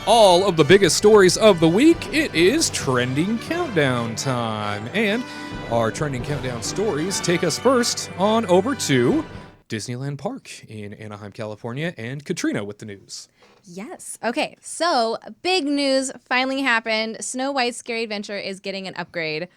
all of the biggest stories of the week. It is Trending Countdown time. And our Trending Countdown stories take us first on over to Disneyland Park in Anaheim, California, and Katrina with the news. Yes. Okay, so big news finally happened. Snow White's Scary Adventure is getting an upgrade.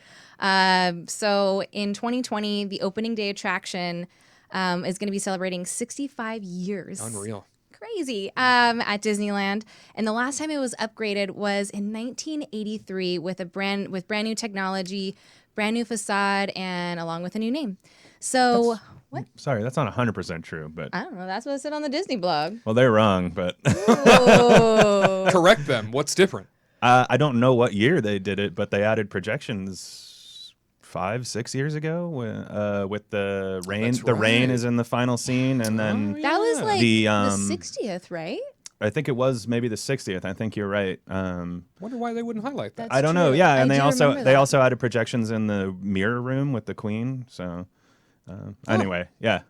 So in 2020, the opening day attraction is going to be celebrating 65 years. Unreal. Crazy at Disneyland, and the last time it was upgraded was in 1983 with brand new technology, brand new facade, and along with a new name. So what? Sorry, that's not 100% true, but I don't know. That's what it said on the Disney blog. well, they're wrong, but Correct them. What's different? I don't know what year they did it, but they added projections 5-6 years ago with the rain. That's the rain right. is in the final scene, and then That was like The, the 60th, 60th, right? I think it was maybe the 60th. I think you're right. Wonder why they wouldn't highlight that. That's I don't know. true. Yeah, I and they do also remember that. added projections in the mirror room with the Queen. So anyway, yeah.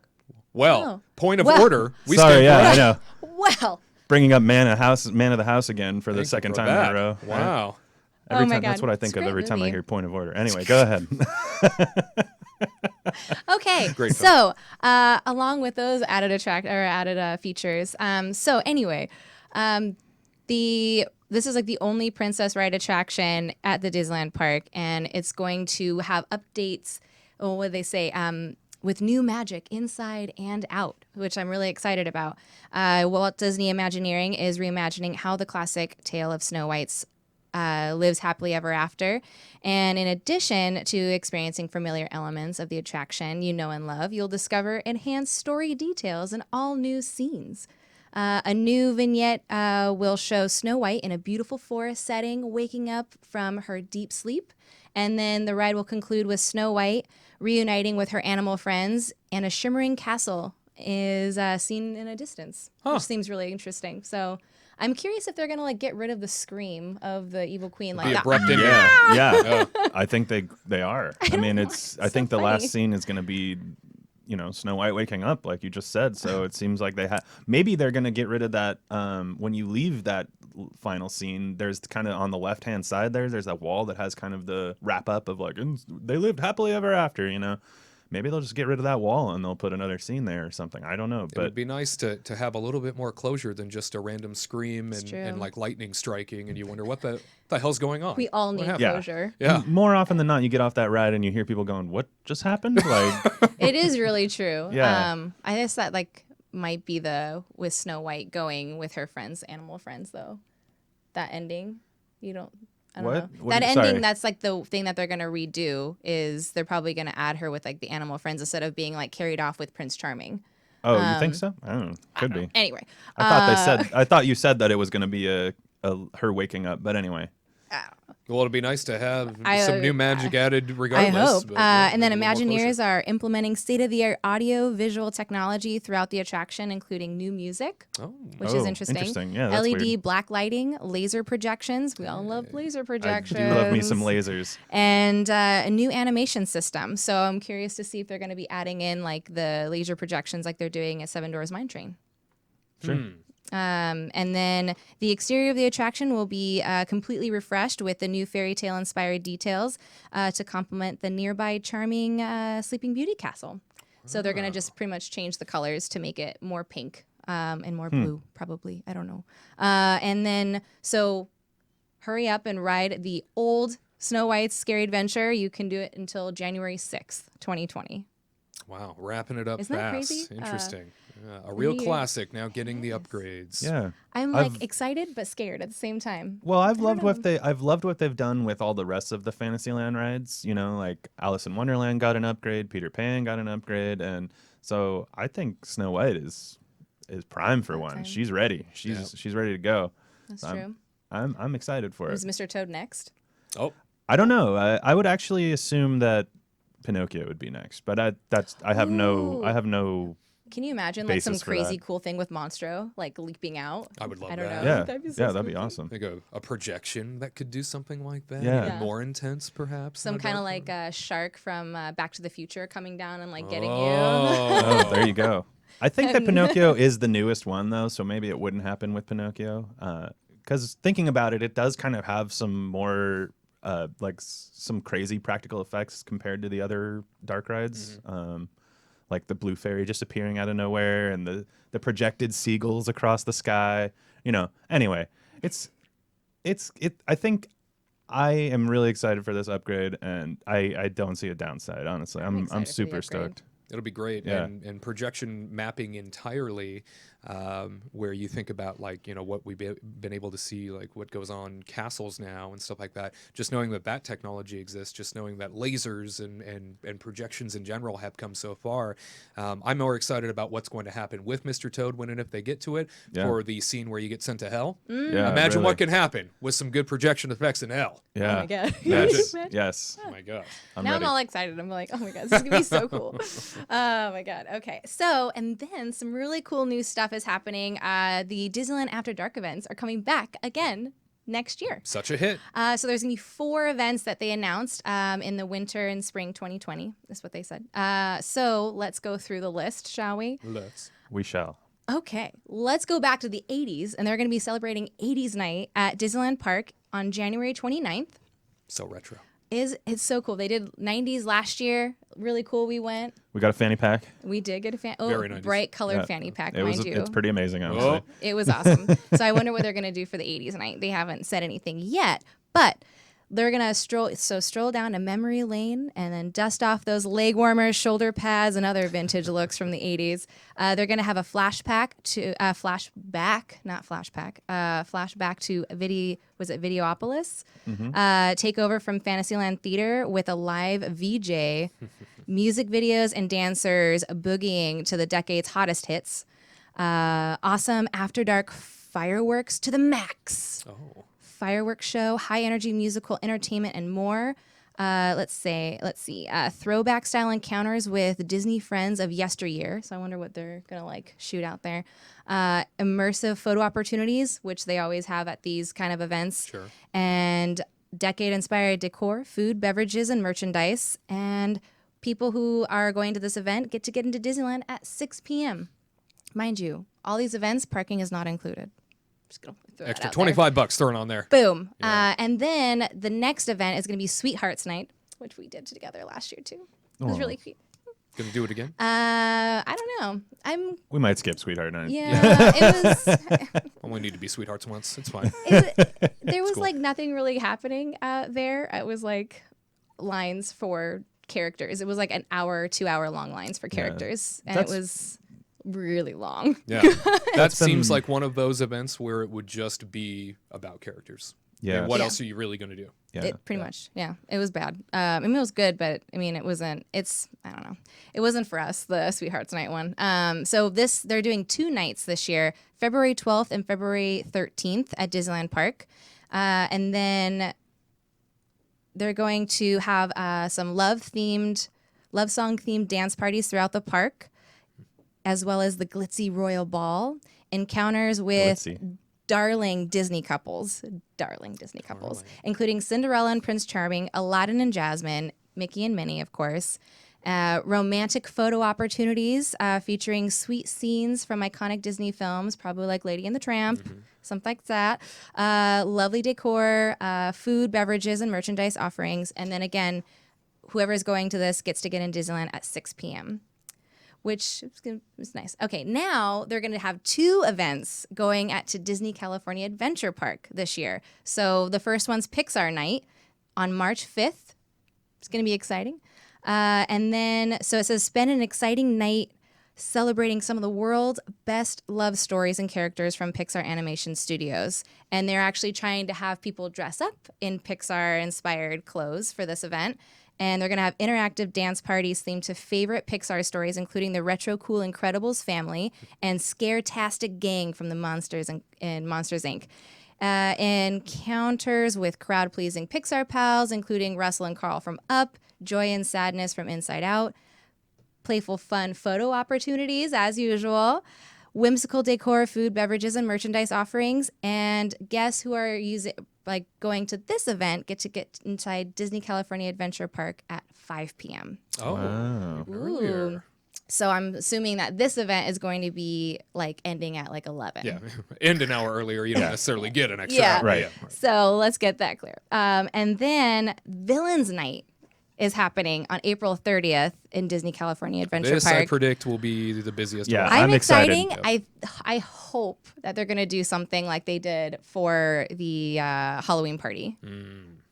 Well, point of Well- order. We Sorry, stand yeah, I corrected. know. Well, Bringing up man of the house again for the Thank you second for time that. in a row. right? Wow. Every Oh my time, that's God. what I think It's a of every great time I movie. hear point of order. Anyway, go ahead. okay. Great So, along with those added features. So anyway, this is like the only Princess Ride attraction at the Disneyland Park, and it's going to have updates. Well, what do they say? With new magic inside and out, which I'm really excited about. Walt Disney Imagineering is reimagining how the classic tale of Snow White's lives happily ever after. And in addition to experiencing familiar elements of the attraction you know and love, you'll discover enhanced story details and all new scenes. A new vignette will show Snow White in a beautiful forest setting, waking up from her deep sleep. And then the ride will conclude with Snow White reuniting with her animal friends, and a shimmering castle is seen in a distance, which seems really interesting. So I'm curious if they're gonna like get rid of the scream of the evil queen, like The that. abrupt ending. yeah. I think they are. I mean, I so think the funny. last scene is going to be, Snow White waking up, like you just said. So it seems like maybe they're going to get rid of that. When you leave that final scene, there's kind of on the left hand side there's that wall that has kind of the wrap up of like, and they lived happily ever after. Maybe they'll just get rid of that wall and they'll put another scene there or something. I don't know, It but would be nice to have a little bit more closure than just a random scream It's true. and like lightning striking, and you wonder what the hell's going on. We all What need happened? closure. Yeah. more often than not, you get off that ride and you hear people going, "What just happened?" Like, It is really true. Yeah. I guess that like might be with Snow White going with her friends, animal friends, though. That ending, I don't What? know. What That do you- ending, sorry. that's like the thing that they're gonna redo. Is they're probably gonna add her with like the animal friends instead of being like carried off with Prince Charming. oh, you think so? I don't know. Could be. Anyway, I thought you said that it was going to be a her waking up, but anyway. Well, it'd be nice to have I- some new magic added regardless. I hope. but, yeah, And then maybe a little more Imagineers closure. are implementing state-of-the-art audio-visual technology throughout the attraction, including new music, which is Oh, interesting. interesting. Yeah, that's LED weird. black lighting, laser projections. We all love laser I projections. do love me some lasers. And a new animation system. So I'm curious to see if they're going to be adding in like the laser projections like they're doing at Seven Doors Mine Train. Sure. And then the exterior of the attraction will be completely refreshed with the new fairy tale inspired details to complement the nearby charming Sleeping Beauty castle. So they're going to just pretty much change the colors to make it more pink and more blue, probably. I don't know. And then, so hurry up and ride the old Snow White's Scary Adventure. You can do it until January 6th, 2020. Wow, wrapping it up Isn't that fast. crazy? Interesting. Yeah, a real year. classic now getting the upgrades. Yeah. I'm like I've- excited but scared at the same time. Well, I've loved what they've done with all the rest of the Fantasyland rides. Like Alice in Wonderland got an upgrade, Peter Pan got an upgrade, and so I think Snow White is prime for one. time. She's ready. She's ready to go. That's So true. I'm excited for it. Is Mr. Toad next? Oh, I don't know. I would actually assume that Pinocchio would be next, but I have no. Can you imagine like some Basis for crazy that. cool thing with Monstro, like leaping out? I would love I don't that. know. Yeah, That'd be so yeah, that'd be spooky. awesome. Like a projection that could do something like that. Yeah. Even Yeah. more intense, perhaps. Some in a kind of dark like room. a shark from Back to the Future coming down and like getting Oh, there you go. I think that And- Pinocchio is the newest one though, so maybe it wouldn't happen with Pinocchio. because thinking about it, it does kind of have some more some crazy practical effects compared to the other dark rides. Like the blue fairy just appearing out of nowhere and the projected seagulls across the sky. Anyway, I think I am really excited for this upgrade, and I don't see a downside, honestly. I'm excited for the super upgrade. stoked. It'll be great. Yeah. And projection mapping entirely, where you think about what we've been able to see, like what goes on in castles now and stuff like that. Just knowing that technology exists, just knowing that lasers and projections in general have come so far. I'm more excited about what's going to happen with Mr. Toad when and if they get to it, for the scene where you get sent to hell. Yeah, Imagine really. what can happen with some good projection effects in hell. Yeah. Oh my God. Yes. Imagine. Yes. Oh my gosh. Now ready. I'm all excited. I'm like, oh my God, this is going to be so cool. Oh my God. Okay. So, and then some really cool new stuff is happening. The Disneyland After Dark events are coming back again next year. Such a hit. So there's going to be 4 events that they announced in the winter and spring 2020. That's what they said. So let's go through the list, shall we? We shall. Okay. Let's go back to the 80s, and they're going to be celebrating 80s night at Disneyland Park on January 29th. So retro. It's so cool. They did 90s last year. Really cool. We went. We got a fanny pack. We did get a Very 90s. bright colored Yeah. fanny pack, It was. mind you. It's pretty amazing, honestly. Oh. It was awesome. So I wonder what they're going to do for the 80s night. They haven't said anything yet, but they're going to stroll down a memory lane and then dust off those leg warmers, shoulder pads, and other vintage looks from the 80s. They're going to have a flashback to Videopolis. Take over from Fantasyland Theater with a live VJ, music videos and dancers boogieing to the decade's hottest hits. Awesome after dark fireworks to the max. Oh. Fireworks show, high energy musical entertainment, and more. Let's see. Throwback style encounters with Disney friends of yesteryear. So I wonder what they're gonna shoot out there. Immersive photo opportunities, which they always have at these kind of events. Sure. And decade inspired decor, food, beverages, and merchandise. And people who are going to this event get into Disneyland at 6 p.m. Mind you, all these events, parking is not included. Just gonna throw that Extra out there. $25 thrown on there. Boom. Yeah. And then the next event is going to be Sweethearts Night, which we did together last year too. It was really cute. Gonna do it again? I don't know. We might skip Sweetheart Night. Yeah, it was. Only need to be sweethearts once. It's fine. There was cool. nothing really happening there. It was lines for characters. It was an hour, 2 hour long lines for characters, and it was really long. Yeah. That seems like one of those events where it would just be about characters. Yeah. And what Yeah. else are you really going to do? Yeah. It pretty much, yeah. It was bad. I mean, it was good, but I mean, it wasn't. I don't know. It wasn't for us, the Sweethearts Night one. So they're doing 2 nights this year, February 12th and February 13th at Disneyland Park, and then they're going to have some love song themed dance parties throughout the park, as well as the glitzy Royal Ball, encounters with Glitzy. darling Disney couples, including Cinderella and Prince Charming, Aladdin and Jasmine, Mickey and Minnie, of course. Romantic photo opportunities featuring sweet scenes from iconic Disney films, probably like Lady and the Tramp, something like that. Lovely decor, food, beverages, and merchandise offerings. And then again, whoever's going to this gets to get in Disneyland at 6 p.m., which is nice. Okay, now they're going to have 2 events going to Disney California Adventure Park this year. So the first one's Pixar Night on March 5th. It's going to be exciting. And then, so it says, spend an exciting night celebrating some of the world's best love stories and characters from Pixar Animation Studios. And they're actually trying to have people dress up in Pixar-inspired clothes for this event. And they're going to have interactive dance parties themed to favorite Pixar stories, including the retro cool Incredibles family and Scare-tastic gang from the Monsters and Monsters, Inc. Encounters with crowd-pleasing Pixar pals, including Russell and Carl from Up, Joy and Sadness from Inside Out, playful fun photo opportunities, as usual, whimsical decor, food, beverages, and merchandise offerings. And guests who are going to this event get inside Disney California Adventure Park at 5 p.m. Oh, Wow. earlier. So I'm assuming that this event is going to be like ending at like 11. Yeah, end an hour earlier. You don't necessarily get an extra Yeah. hour. Right. So let's get that clear. And then Villains Night is happening on April 30th in Disney California Adventure This, Park. I predict, will be the busiest. Yeah. one. I'm excited. exciting. I hope that they're going to do something like they did for the Halloween party.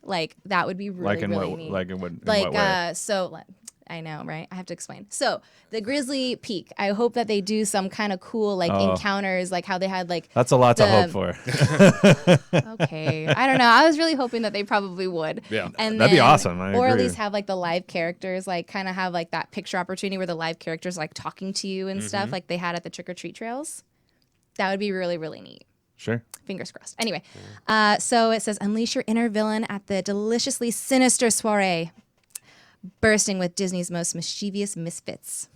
Like that would be really, really neat. Like in what way? I know, right? I have to explain. So the Grizzly Peak, I hope that they do some kind of cool like encounters, like how they had like. That's a lot to hope for. Okay, I don't know. I was really hoping that they probably would. Yeah. And That'd be then- awesome. I or at agree. least have like the live characters, like kind of have like that picture opportunity where the live characters like talking to you and stuff, like they had at the trick or treat trails. That would be really, really neat. Sure. Fingers crossed. Anyway, so it says, unleash your inner villain at the deliciously sinister soiree, bursting with Disney's most mischievous misfits.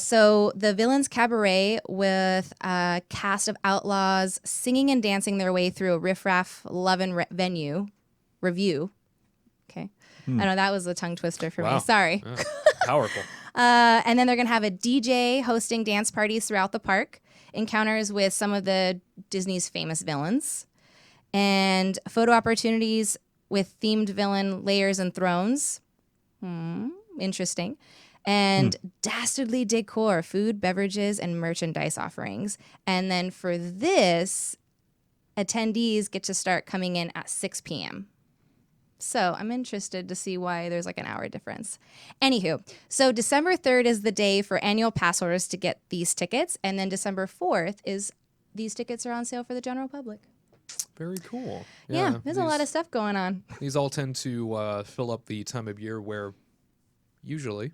So the Villains Cabaret with a cast of outlaws singing and dancing their way through a riffraff lovin' review. Okay. I know that was a tongue twister for Wow. me. Sorry. Yeah. Powerful. And then they're going to have a DJ hosting dance parties throughout the park, encounters with some of the Disney's famous villains, and photo opportunities with themed villain layers and thrones. Interesting. And dastardly decor, food, beverages, and merchandise offerings. And then for this, attendees get to start coming in at 6 p.m. So I'm interested to see why there's like an hour difference. Anywho, so December 3rd is the day for annual pass holders to get these tickets. And then December 4th is these tickets are on sale for the general public. Very cool. Yeah, there's a lot of stuff going on. These all tend to fill up the time of year where usually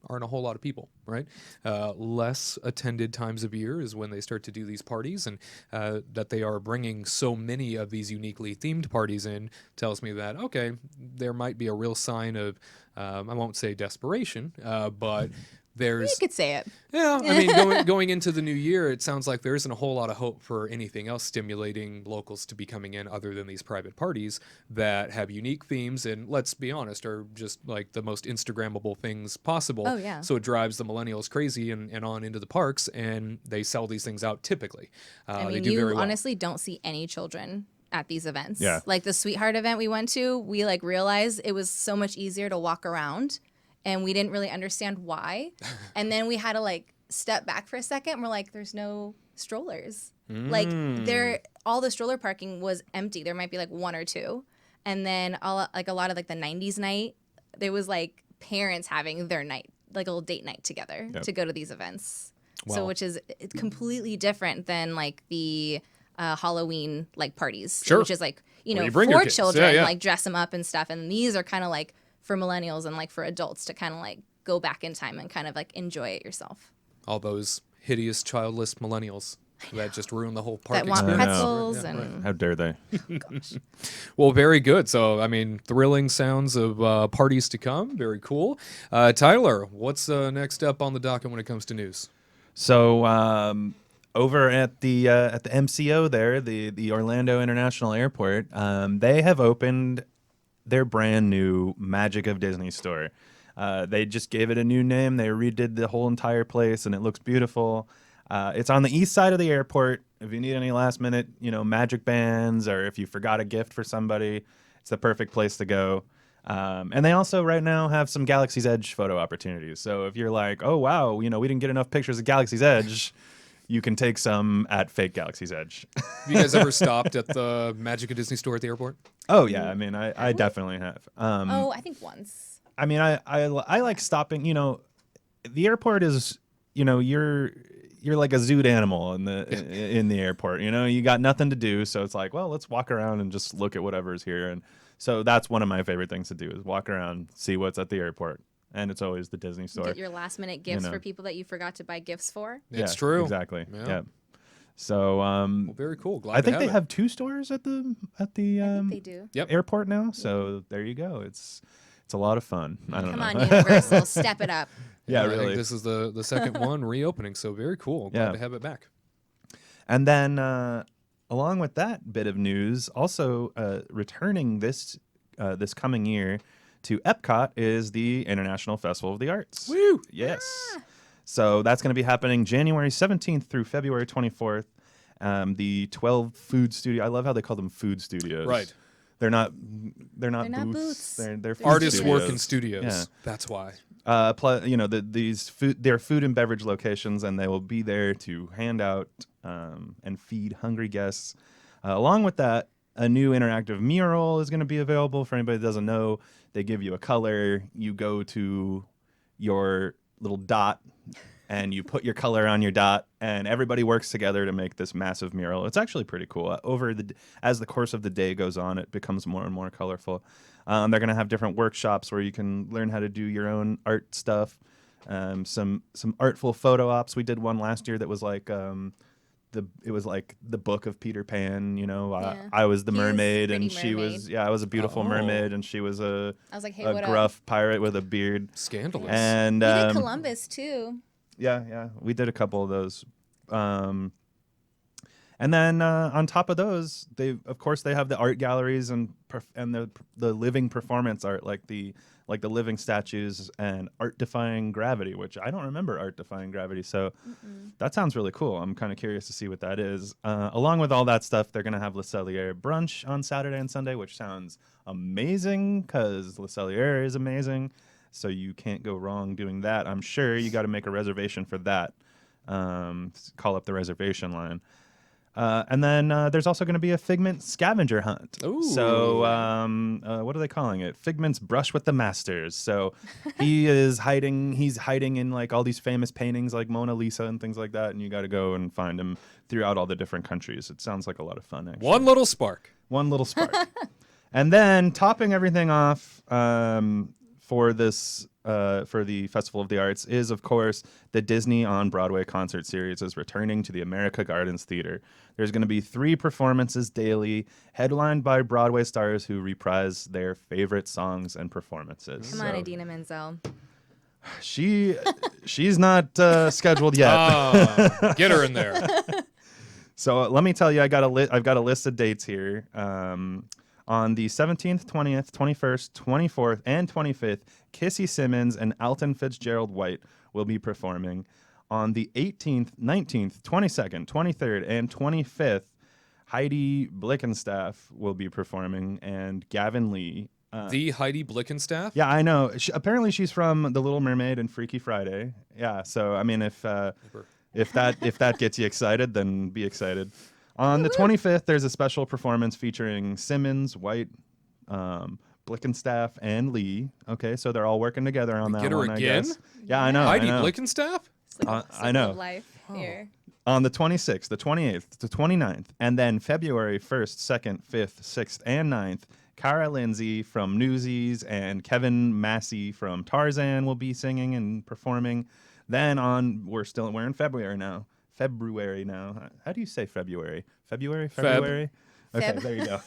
aren't a whole lot of people, right? Less attended times of year is when they start to do these parties, and that they are bringing so many of these uniquely themed parties in tells me that, okay, there might be a real sign of, I won't say desperation, but there's... You could say it. Yeah, I mean, going into the new year, it sounds like there isn't a whole lot of hope for anything else stimulating locals to be coming in other than these private parties that have unique themes and, let's be honest, are just like the most Instagrammable things possible. Oh, yeah. So it drives the millennials crazy and on into the parks, and they sell these things out typically. I They mean, do you very well. honestly don't see any children at these events. Yeah. Like the Sweetheart event we went to, we like realized it was so much easier to walk around, and we didn't really understand why. And then we had to like step back for a second, and we're like, there's no strollers. Like all the stroller parking was empty. There might be like one or two. And then a lot of like the 90s night, there was like parents having their night, like a little date night together to go to these events. So Wow. which is it's completely different than like the Halloween like parties, Sure. which is like, Where you bring your for kids. children, Yeah. like dress them up and stuff. And these are kind of like for millennials and like for adults to kind of like go back in time and kind of like enjoy it yourself. All those hideous, childless millennials that just ruin the whole park That want experience. pretzels Yeah, and right. How dare they? Well, very good. So, I mean, thrilling sounds of parties to come. Very cool. Tyler, what's next up on the docket when it comes to news? So over at the MCO there, the Orlando International Airport, they have opened their brand new Magic of Disney store. They just gave it a new name. They redid the whole entire place, and it looks beautiful. It's on the east side of the airport. If you need any last minute, magic bands, or if you forgot a gift for somebody, it's the perfect place to go. And they also right now have some Galaxy's Edge photo opportunities. So if you're like, oh, wow, we didn't get enough pictures of Galaxy's Edge, you can take some at fake Galaxy's Edge. Have you guys ever stopped at the Magic of Disney store at the airport? Oh, yeah. I mean, I definitely have. I think once. I mean, I like stopping, the airport is, you're like a zooed animal in the airport, you got nothing to do. So it's like, well, let's walk around and just look at whatever's here. And so that's one of my favorite things to do is walk around, see what's at the airport. And it's always the Disney store. Get your last minute gifts for people that you forgot to buy gifts for. It's Yeah, true. Exactly. Yeah. Yeah. So, Well, very cool. Glad I think to they have have 2 stores at the I think they do. Yep. airport now. So there you go. It's a lot of fun. I don't Come know. on, Universal, step it up. Yeah, I really. think this is the second one reopening, so very cool. Glad Yeah. to have it back. And then, along with that bit of news, also returning this coming year to Epcot is the International Festival of the Arts. Woo! Yes. So that's going to be happening January 17th through February 24th. The 12 food studio. I love how they call them food studios. Right. They're not not booths. booths. They're food Artists studios. work in studios. Yeah. That's why. They're food and beverage locations, and they will be there to hand out and feed hungry guests. Along with that, a new interactive mural is going to be available for anybody that doesn't know. They give you a color. You go to your little dot, and you put your color on your dot, and everybody works together to make this massive mural. It's actually pretty cool. As the course of the day goes on, it becomes more and more colorful. They're going to have different workshops where you can learn how to do your own art stuff. Some artful photo ops. We did one last year that was like it was like the book of Peter Pan. I was the He was mermaid, pretty and she was I was a beautiful Oh. mermaid, and she was a I was like, hey, a what gruff pirate with a beard. Scandalous. And up? We did Columbus too. yeah, we did a couple of those. And then on top of those, they have the art galleries and the living performance art, like the living statues and art defying gravity, which I don't remember art defying gravity. So that sounds really cool. I'm kind of curious to see what that is. Along with all that stuff, they're gonna have Le Cellier brunch on Saturday and Sunday, which sounds amazing because Le Cellier is amazing. So you can't go wrong doing that. I'm sure you got to make a reservation for that. Call up the reservation line. And then there's also going to be a Figment scavenger hunt. Ooh. So what are they calling it? Figment's Brush with the Masters. So he's hiding in like all these famous paintings like Mona Lisa and things like that. And you got to go and find him throughout all the different countries. It sounds like a lot of fun, actually. One little spark. One little spark. And then topping everything off for this for the Festival of the Arts is, of course, the Disney on Broadway Concert Series is returning to the America Gardens Theater. There's going to be 3 performances daily, headlined by Broadway stars who reprise their favorite songs and performances. Come on, Idina Menzel. She's not scheduled yet. Get her in there. So let me tell you, I've got a list of dates here. On the 17th, 20th, 21st, 24th, and 25th, Kissy Simmons and Alton Fitzgerald White will be performing. On the 18th, 19th, 22nd, 23rd, and 25th, Heidi Blickenstaff will be performing, and Gavin Lee. The Heidi Blickenstaff? Yeah, I know. Apparently she's from The Little Mermaid and Freaky Friday. Yeah, so I mean, if that gets you excited, then be excited. On the 25th, there's a special performance featuring Simmons, White, Blickenstaff, and Lee. Okay, so they're all working together on that get her one, again? I guess. Yeah, I know. Heidi I know. Blickenstaff? I know. Life here. On the 26th, the 28th, the 29th, and then February 1st, 2nd, 5th, 6th, and 9th, Cara Lindsay from Newsies and Kevin Massey from Tarzan will be singing and performing. Then we're in February now. How do you say February? February? Okay, Feb. there you go.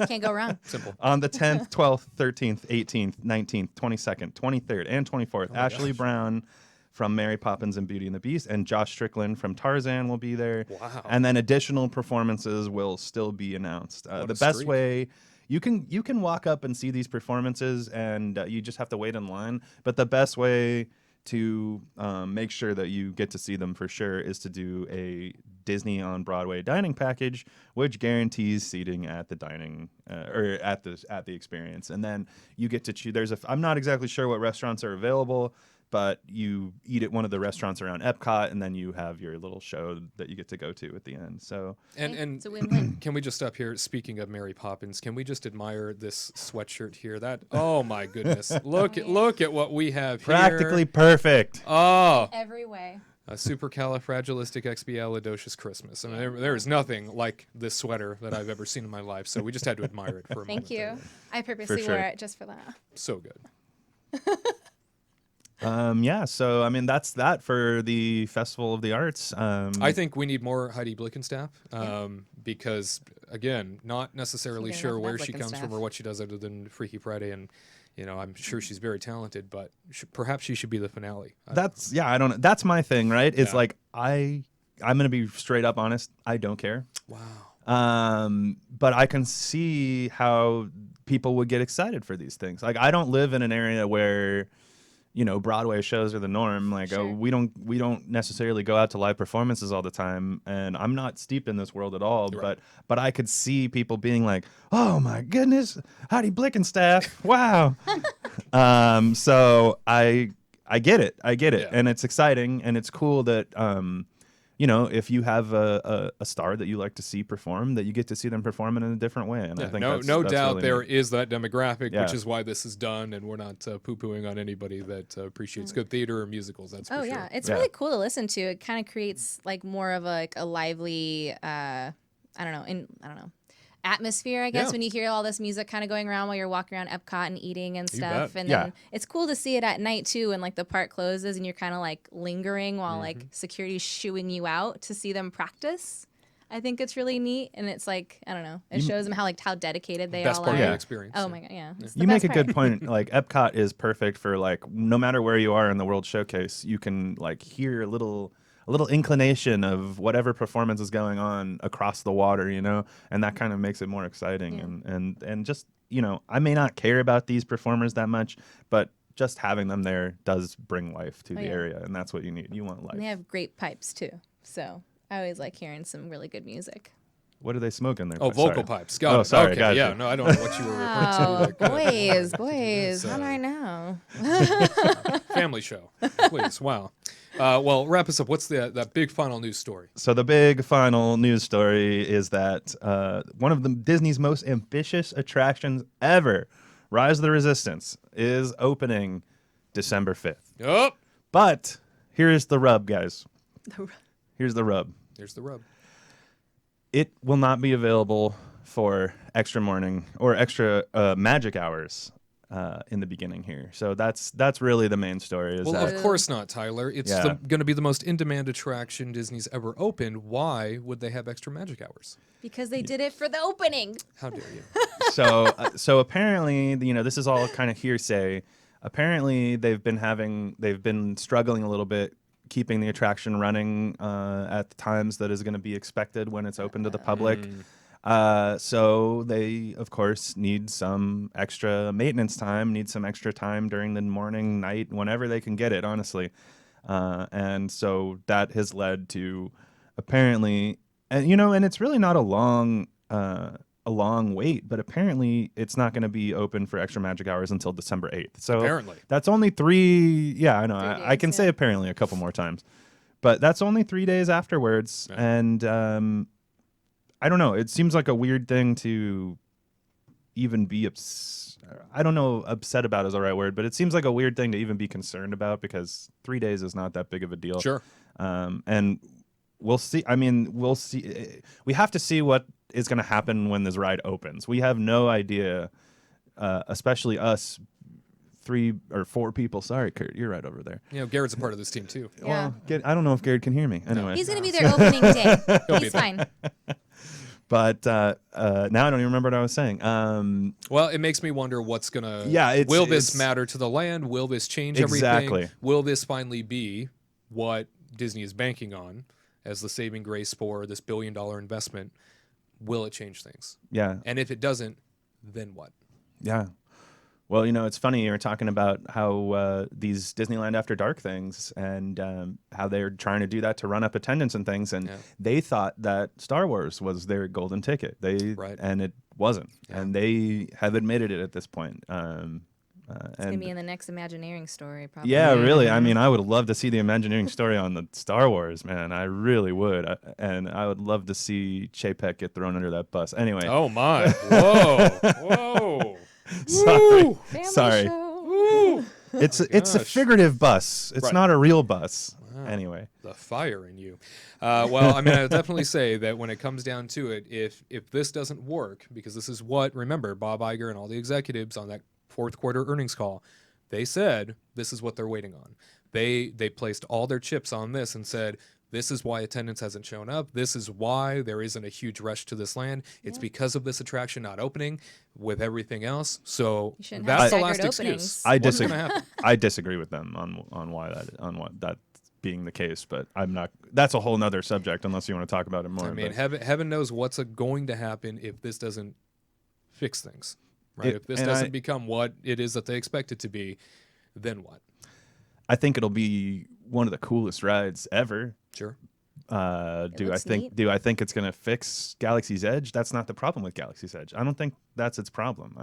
Can't go wrong. Simple. On the 10th, 12th, 13th, 18th, 19th, 22nd, 23rd, and 24th, Ashley Brown from Mary Poppins and Beauty and the Beast and Josh Strickland from Tarzan will be there. Wow. And then additional performances will still be announced. The best way you can walk up and see these performances, and you just have to wait in line. But the best way to make sure that you get to see them for sure is to do a Disney on Broadway dining package, which guarantees seating at the dining or at the experience. And then you get to choose. I'm not exactly sure what restaurants are available, but you eat at one of the restaurants around Epcot, and then you have your little show that you get to go to at the end. So And It's a win-win. can we just stop here? Speaking of Mary Poppins, can we just admire this sweatshirt here? Oh my goodness! Look at what we have here. practically perfect. Oh, Every way. a supercalifragilisticexpialidocious Christmas. I mean, there is nothing like this sweater that I've ever seen in my life. So we just had to admire it for a moment. Thank you. there. I purposely sure. wore it just for that. So good. Yeah, so I mean that's that for the Festival of the Arts. I think we need more Heidi Blickenstaff because, again, not necessarily She didn't sure have where enough she comes Blickenstaff. from or what she does other than Freaky Friday. And, I'm sure she's very talented, but perhaps she should be the finale. I don't know. I don't. That's my thing, right? It's Yeah. like I'm gonna be straight up honest. I don't care. Wow. But I can see how people would get excited for these things. Like I don't live in an area where, Broadway shows are the norm. Like, Sure. we don't necessarily go out to live performances all the time, and I'm not steeped in this world at all. Right. But I could see people being like, "Oh my goodness, Heidi Blickenstaff! Wow!" So I get it, Yeah. and it's exciting, and it's cool that if you have a star that you like to see perform, that you get to see them perform in a different way. And I think no that's doubt really there neat. is that demographic, Yeah. which is why this is done, and we're not poo-pooing on anybody that appreciates good theater or musicals. That's for Oh sure. yeah, it's Yeah. really cool to listen to. It kind of creates like more of a lively, I don't know, atmosphere. I guess Yeah. when you hear all this music kind of going around while you're walking around Epcot and eating and You stuff, bet. and Yeah. then it's cool to see it at night too, and like the park closes and you're kind of like lingering while Mm-hmm. like security's shooing you out to see them practice. I think it's really neat, and it's like I don't know, it shows them how dedicated they Best all part are. of the experience. Oh my god, yeah. It's the You make best a good part. point. Like, Epcot is perfect for, like, no matter where you are in the World Showcase, you can like hear a little inclination of whatever performance is going on across the water, and that kind of makes it more exciting. And just, I may not care about these performers that much, but just having them there does bring life to the yeah. area, and that's what you need. You want life. And they have great pipes too, so I always like hearing some really good music. What do they smoke in there? Oh, vocal Sorry. pipes. Got Oh, it. sorry, Okay. gotcha. Yeah. No, I don't know what you were referring to. Oh, Like, boys, so- how do I know? family show. Please. Wow. Well, wrap us up. What's that big final news story? So the big final news story is that one of Disney's most ambitious attractions ever, Rise of the Resistance, is opening December 5th. Oh, But here's the rub, guys. Here's the rub. there's the rub. It will not be available for extra morning or extra magic hours in the beginning here. So that's really the main story. Is Well, that of course not, Tyler. It's Yeah. going to be the most in-demand attraction Disney's ever opened. Why would they have extra magic hours? Because they did it for the opening. How dare you? so apparently, this is all kind of hearsay. Apparently, they've been struggling a little bit keeping the attraction running at the times that is going to be expected when it's open to the public. So they, of course, need some extra maintenance time, need some extra time during the morning, night, whenever they can get it, honestly. And so that has led to apparently, and it's really not a long wait, but apparently it's not going to be open for extra magic hours until December 8th. So Apparently. that's only 3. Yeah, I know. 3 I can days, say yeah. apparently a couple more times, but that's only 3 days afterwards. Yeah. And I don't know. It seems like a weird thing to even be I don't know, upset about is the right word, but it seems like a weird thing to even be concerned about because 3 days is not that big of a deal. Sure. And we'll see. I mean, we'll see. We have to see what is going to happen when this ride opens. We have no idea, especially us 3 or 4 people. Sorry, Kurt, you're right over there. Garrett's a part of this team too. Yeah. Well, I don't know if Garrett can hear me. Anyway, He's going to be there opening day. be He's there. fine. but now I don't even remember what I was saying. Well, it makes me wonder what's gonna. Yeah, will this it's- matter to the land? Will this change Exactly. everything? Will this finally be what Disney is banking on as the saving grace for this $1 billion investment? Will it change things? Yeah, And if it doesn't, then what? yeah. Well, it's funny you were talking about how these Disneyland After Dark things and how they're trying to do that to run up attendance and things, and Yeah. they thought that Star Wars was their golden ticket. Right. And it wasn't, Yeah. and they have admitted it at this point. It's going to be in the next Imagineering story, probably. Yeah, really. I mean, I would love to see the Imagineering story on the Star Wars, man. I really would. And I would love to see Chapek get thrown under that bus. Anyway, Oh my! Whoa! Whoa! sorry. Family Sorry. show. It's a gosh. figurative bus. It's Right. not a real bus. Anyway. The fire in you. Well, I mean, I would definitely say that when it comes down to it, if this doesn't work, because this is what, remember, Bob Iger and all the executives on that fourth quarter earnings call, they said this is what they're waiting on. They placed all their chips on this and said, this is why attendance hasn't shown up. This is why there isn't a huge rush to this land. It's because of this attraction not opening with everything else. So You shouldn't that's have the staggered last openings. excuse. I What's disagree. gonna happen? I disagree with them on what that being the case, but I'm not. That's a whole nother subject. Unless you want to talk about it more. I mean, but- heaven knows what's going to happen if this doesn't fix things, right? If this and doesn't I- become what it is that they expect it to be, then what? I think it'll be one of the coolest rides ever. Sure. Do looks I think it's going to fix Galaxy's Edge? That's not the problem with Galaxy's Edge. I don't think that's its problem.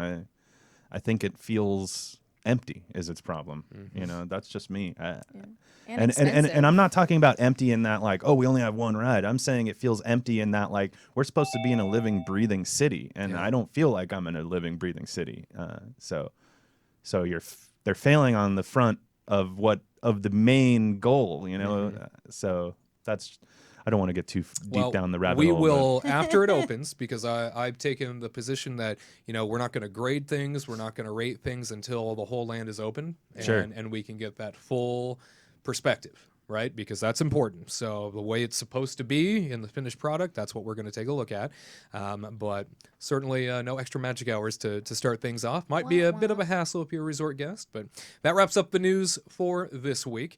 I think it feels empty is its problem. You know, that's just me. And I'm not talking about empty in that like, oh, we only have one ride. I'm saying it feels empty in that like we're supposed to be in a living, breathing city, and I don't feel like I'm in a living, breathing city. So they're failing on the front of the main goal. You know, so that's. I don't want to get too deep down the rabbit hole. We will after it opens, because I've taken the position that, you know, we're not going to grade things, we're not going to rate things until the whole land is open, and we can get that full perspective, right? Because that's important. So the way it's supposed to be in the finished product, that's what we're going to take a look at. But certainly no extra magic hours to start things off. Might be a bit of a hassle if you're a resort guest, but that wraps up the news for this week.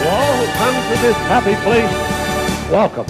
To all who come to this happy place, welcome.